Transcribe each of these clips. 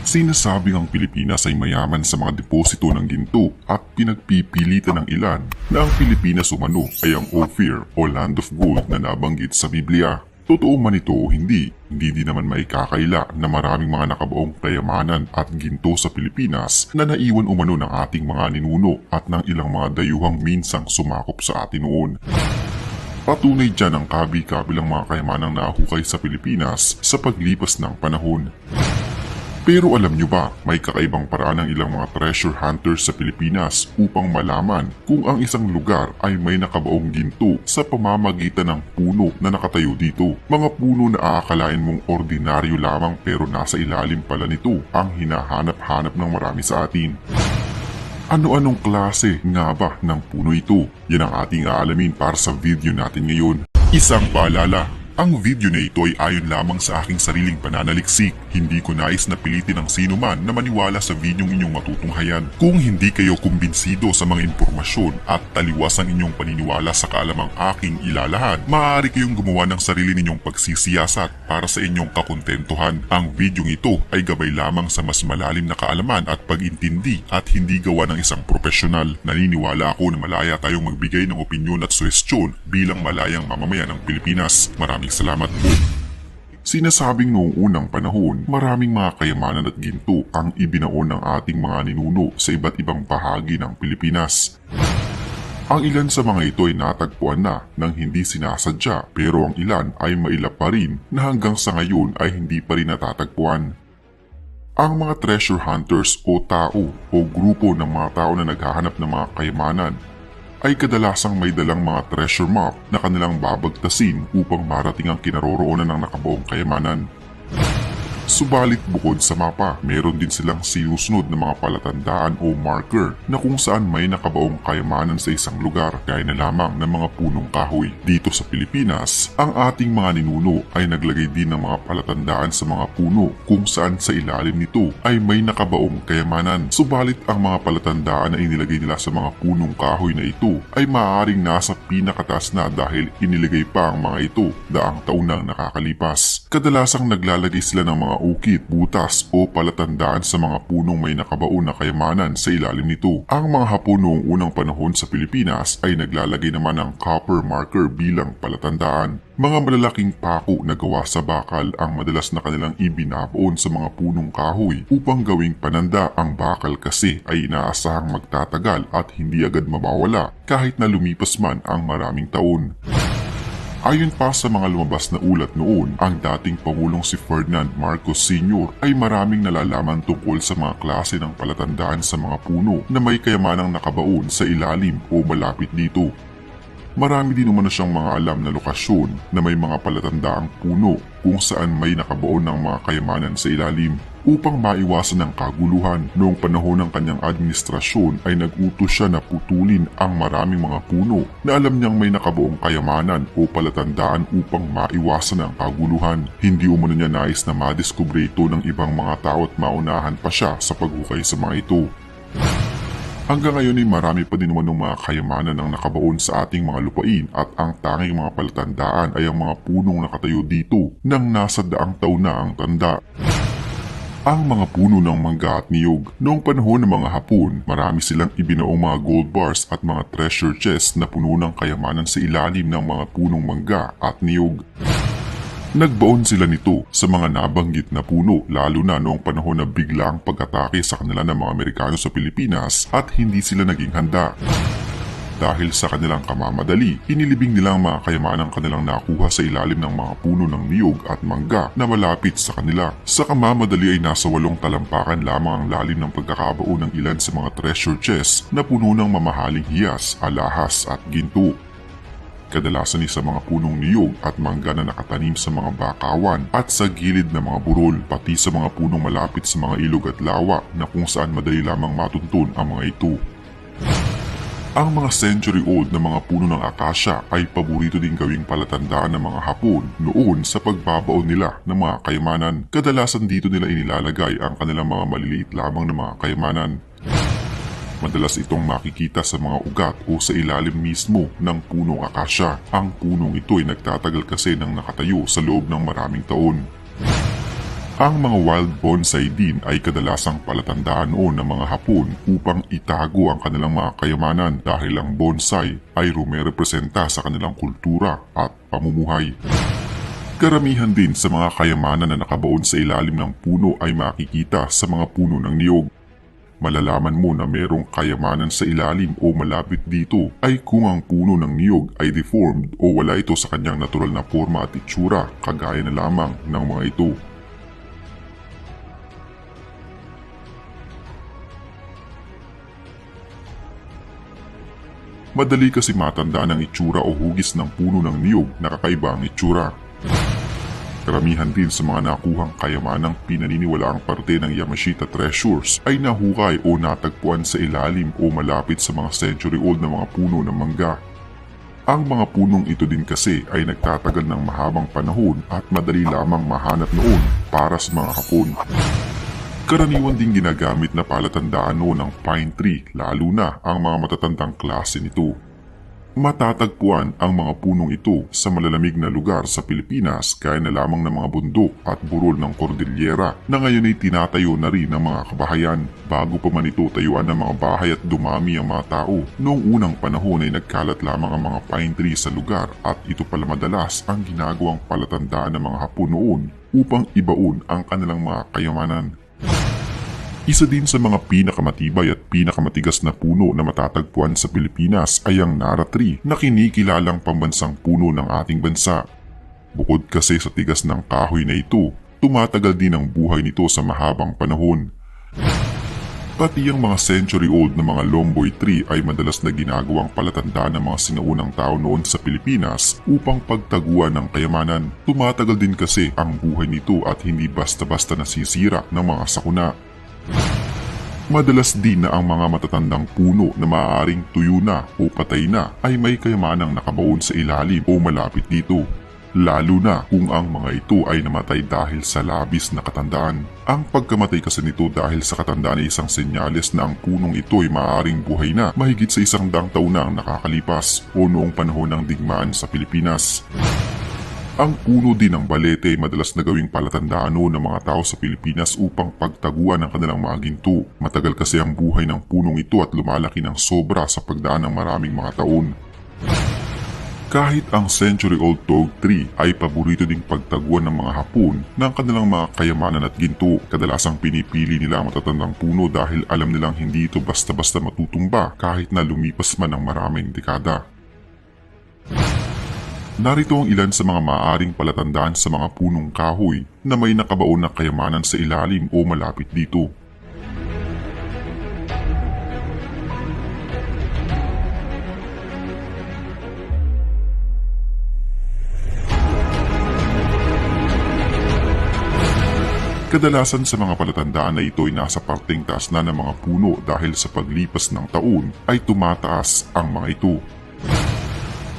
Sinasabing ang Pilipinas ay mayaman sa mga deposito ng ginto at pinagpipilitan ng ilan na ang Pilipinas umano ay ang Ophir o Land of Gold na nabanggit sa Biblia. Totoo man ito o hindi din naman maikakaila na maraming mga nakabaong kayamanan at ginto sa Pilipinas na naiwan umano ng ating mga ninuno at ng ilang mga dayuhang minsang sumakop sa atin noon. Patunay dyan ang kabi-kabilang mga kayamanang nahukay sa Pilipinas sa paglipas ng panahon. Pero alam nyo ba, may kakaibang paraan ng ilang mga treasure hunters sa Pilipinas upang malaman kung ang isang lugar ay may nakabaong ginto sa pamamagitan ng puno na nakatayo dito. Mga puno na aakalain mong ordinaryo lamang pero nasa ilalim pala nito ang hinahanap-hanap ng marami sa atin. Ano-anong klase nga ba ng puno ito? Yan ang ating aalamin para sa video natin ngayon. Isang paalala. Ang video na ito ay ayon lamang sa aking sariling pananaliksik. Hindi ko nais na pilitin ang sino man na maniwala sa videong inyong matutunghayan. Kung hindi kayo kumbinsido sa mga impormasyon at taliwas ang inyong paniniwala sa kaalamang aking ilalahad, maaari kayong gumawa ng sarili ninyong pagsisiyasat para sa inyong kakontentuhan. Ang videong ito ay gabay lamang sa mas malalim na kaalaman at pag-intindi at hindi gawa ng isang profesional. Naniniwala ako na malaya tayong magbigay ng opinyon at suhestyon bilang malayang mamamayan ng Pilipinas. Maraming salamat po. Sinasabing noong unang panahon, maraming mga kayamanan at ginto ang ibinaon ng ating mga ninuno sa iba't ibang bahagi ng Pilipinas. Ang ilan sa mga ito ay natagpuan na nang hindi sinasadya, pero ang ilan ay mailap pa rin na hanggang sa ngayon ay hindi pa rin natatagpuan. Ang mga treasure hunters o tao o grupo ng mga tao na naghahanap ng mga kayamanan ay kadalasang may dalang mga treasure map na kanilang babagtasin upang marating ang kinaroroonan ng nakabaong kayamanan. Subalit bukod sa mapa, meron din silang sinusunod na mga palatandaan o marker na kung saan may nakabaong kayamanan sa isang lugar gaya na lamang ng mga punong kahoy. Dito sa Pilipinas, ang ating mga ninuno ay naglagay din ng mga palatandaan sa mga puno kung saan sa ilalim nito ay may nakabaong kayamanan. Subalit ang mga palatandaan na inilagay nila sa mga punong kahoy na ito ay maaaring nasa pinakataas na dahil inilagay pa ang mga ito daang taon nang nakakalipas. Kadalasang naglalagay sila ng mga ukit, butas o palatandaan sa mga punong may nakabaon na kayamanan sa ilalim nito. Ang mga Hapon noong unang panahon sa Pilipinas ay naglalagay naman ng copper marker bilang palatandaan. Mga malalaking pako na gawa sa bakal ang madalas na kanilang ibinabaon sa mga punong kahoy upang gawing pananda. Ang bakal kasi ay inaasahang magtatagal at hindi agad mabawala kahit na lumipas man ang maraming taon. Ayon pa sa mga lumabas na ulat noon, ang dating Pangulong si Ferdinand Marcos Sr. ay maraming nalalaman tungkol sa mga klase ng palatandaan sa mga puno na may kayamanang nakabaon sa ilalim o malapit dito. Marami din naman siyang mga alam na lokasyon na may mga palatandaang puno kung saan may nakabaon ng mga kayamanan sa ilalim. Upang maiwasan ang kaguluhan, noong panahon ng kanyang administrasyon ay nag-utos siya na putulin ang maraming mga puno na alam niyang may nakabaong kayamanan o palatandaan upang maiwasan ang kaguluhan. Hindi umano niya nais na madiskubre ito ng ibang mga tao at maunahan pa siya sa paghukay sa mga ito. Hanggang ngayon ay marami pa din naman ng mga kayamanan ang nakabaon sa ating mga lupain at ang tanging mga palatandaan ay ang mga punong nakatayo dito nang nasa daang taon na ang tanda. Ang mga puno ng mangga at niyog. Noong panahon ng mga Hapon, marami silang ibinaong mga gold bars at mga treasure chests na puno ng kayamanan sa ilalim ng mga punong mangga at niyog. Nagbaon sila nito sa mga nabanggit na puno lalo na noong panahon na biglang pag-atake sa kanila ng mga Amerikano sa Pilipinas at hindi sila naging handa. Dahil sa kanilang kamamadali, inilibing nilang mga kayamanang kanilang nakuha sa ilalim ng mga puno ng niyog at mangga na malapit sa kanila. Sa kamamadali ay nasa 8 talampakan lamang ang lalim ng pagkakabaon ng ilan sa mga treasure chests na puno ng mamahaling hiyas, alahas at ginto. Kadalasan sa mga punong niyog at mangga na nakatanim sa mga bakawan at sa gilid ng mga burol, pati sa mga punong malapit sa mga ilog at lawa na kung saan madali lamang matuntun ang mga ito. Ang mga century-old na mga puno ng akasya ay paborito din gawing palatandaan ng mga Hapon noon sa pagbabaon nila ng mga kayamanan. Kadalasan dito nila inilalagay ang kanilang mga maliliit lamang na mga kayamanan. Madalas itong makikita sa mga ugat o sa ilalim mismo ng punong akasya. Ang punong ito ay nagtatagal kasi ng nakatayo sa loob ng maraming taon. Ang mga wild bonsai din ay kadalasang palatandaan noon ng mga Hapon upang itago ang kanilang mga kayamanan dahil ang bonsai ay rumerepresenta sa kanilang kultura at pamumuhay. Karamihan din sa mga kayamanan na nakabaon sa ilalim ng puno ay makikita sa mga puno ng niyog. Malalaman mo na merong kayamanan sa ilalim o malapit dito ay kung ang puno ng niyog ay deformed o wala ito sa kanyang natural na forma at itsura kagaya na lamang ng mga ito. Madali kasi matandaan ang itsura o hugis ng puno ng niyog na kakaiba ang itsura. Karamihan din sa mga nakuhang kayamanang pinaniniwalaang parte ng Yamashita treasures ay nahukay o natagpuan sa ilalim o malapit sa mga century-old na mga puno ng mangga. Ang mga punong ito din kasi ay nagtatagal ng mahabang panahon at madali lamang mahanap noon para sa mga Hapon. Karaniwan ding ginagamit na palatandaan noon ng pine tree, lalo na ang mga matatandang klase nito. Matatagpuan ang mga punong ito sa malalamig na lugar sa Pilipinas gaya na lamang ng mga bundok at burol ng Cordillera na ngayon ay tinatayo na rin ng mga kabahayan. Bago pa man ito tayuan ng mga bahay at dumami ang mga tao, noong unang panahon ay nagkalat lamang ang mga pine tree sa lugar at ito pala madalas ang ginagawang palatandaan ng mga Hapon noon upang ibaon ang kanilang mga kayamanan. Isa din sa mga pinakamatibay at pinakamatigas na puno na matatagpuan sa Pilipinas ay ang Nara Tree na kinikilalang pambansang puno ng ating bansa. Bukod kasi sa tigas ng kahoy na ito, tumatagal din ang buhay nito sa mahabang panahon. Pati ang mga century-old na mga lomboy tree ay madalas na ginagawang palatandaan ng mga sinaunang tao noon sa Pilipinas upang pagtaguan ng kayamanan. Tumatagal din kasi ang buhay nito at hindi basta-basta nasisira ng mga sakuna. Madalas din na ang mga matatandang puno na maaaring tuyo na o patay na ay may kayamanang nakabaon sa ilalim o malapit dito. Lalo na kung ang mga ito ay namatay dahil sa labis na katandaan. Ang pagkamatay kasi nito dahil sa katandaan ay isang senyales na ang punong ito ay maaaring buhay na mahigit sa 100 taon na ang nakakalipas o noong panahon ng digmaan sa Pilipinas. Ang puno din ng balete ay madalas na gawing palatandaan ng mga tao sa Pilipinas upang pagtaguan ng kanilang mga ginto. Matagal kasi ang buhay ng punong ito at lumalaki ng sobra sa pagdaan ng maraming mga taon. Kahit ang century-old Tog Tree ay paborito ding pagtaguan ng mga Hapon ng kanilang mga kayamanan at ginto, kadalasang pinipili nila ang matatandang puno dahil alam nilang hindi ito basta-basta matutumba kahit na lumipas man ng maraming dekada. Narito ang ilan sa mga maaaring palatandaan sa mga punong kahoy na may nakabaon na kayamanan sa ilalim o malapit dito. Kadalasan sa mga palatandaan na ito ay nasa parteng taas na ng mga puno dahil sa paglipas ng taon ay tumataas ang mga ito.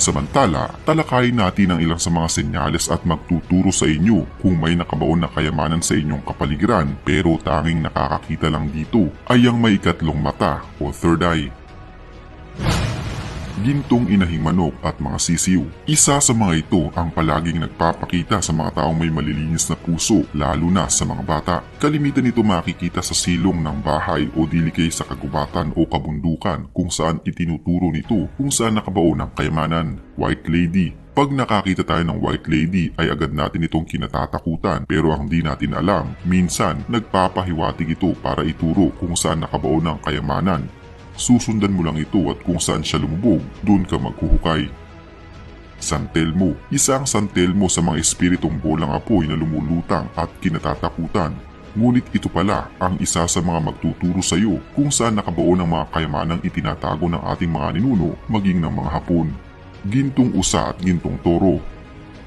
Samantala, talakayin natin ang ilang sa mga senyales at magtuturo sa inyo kung may nakabaon na kayamanan sa inyong kapaligiran pero tanging nakakakita lang dito ay ang may ikatlong mata o third eye. Gintong inahing manok at mga sisiw. Isa sa mga ito ang palaging nagpapakita sa mga taong may malilinis na puso, lalo na sa mga bata. Kalimitan ito makikita sa silong ng bahay o dili kay sa kagubatan o kabundukan kung saan itinuturo nito kung saan nakabaon ang kayamanan. White Lady. Pag nakakita tayo ng White Lady ay agad natin itong kinatatakutan pero ang di natin alam, minsan nagpapahiwatig ito para ituro kung saan nakabaon ang kayamanan. Susundan mo lang ito at kung saan siya lumubog, doon ka maghuhukay. San Telmo. Isang San Telmo sa mga espiritong bolang apoy na lumulutang at kinatatakutan. Ngunit ito pala ang isa sa mga magtuturo sa iyo kung saan nakabaon ang mga kayamanang itinatago ng ating mga ninuno maging ng mga Hapon. Gintong usa at gintong toro.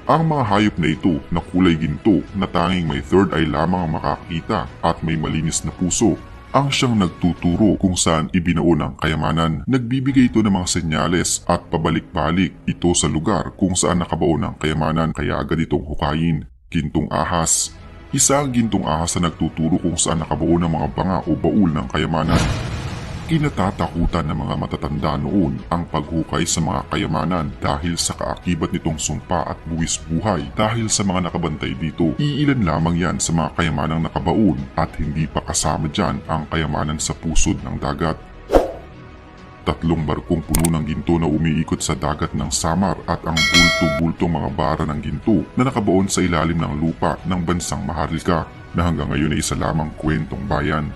Ang mga hayop na ito na kulay ginto na tanging may third eye lamang ang makakita at may malinis na puso ang siyang nagtuturo kung saan ibinaon ang kayamanan. Nagbibigay ito ng mga senyales at pabalik-balik ito sa lugar kung saan nakabaon ang kayamanan kaya agad itong hukayin. Gintong ahas. Isa ang gintong ahas na nagtuturo kung saan nakabaon ang mga banga o baul ng kayamanan. Kinatatakutan ng mga matatanda noon ang paghukay sa mga kayamanan dahil sa kaakibat nitong sumpa at buwis buhay. Dahil sa mga nakabantay dito, iilan lamang yan sa mga kayamanang nakabaon at hindi pa kasama dyan ang kayamanan sa pusod ng dagat. 3 barkong puno ng ginto na umiikot sa dagat ng Samar at ang bulto-bultong mga bara ng ginto na nakabaon sa ilalim ng lupa ng bansang Maharlika na hanggang ngayon ay isa lamang kwentong bayan.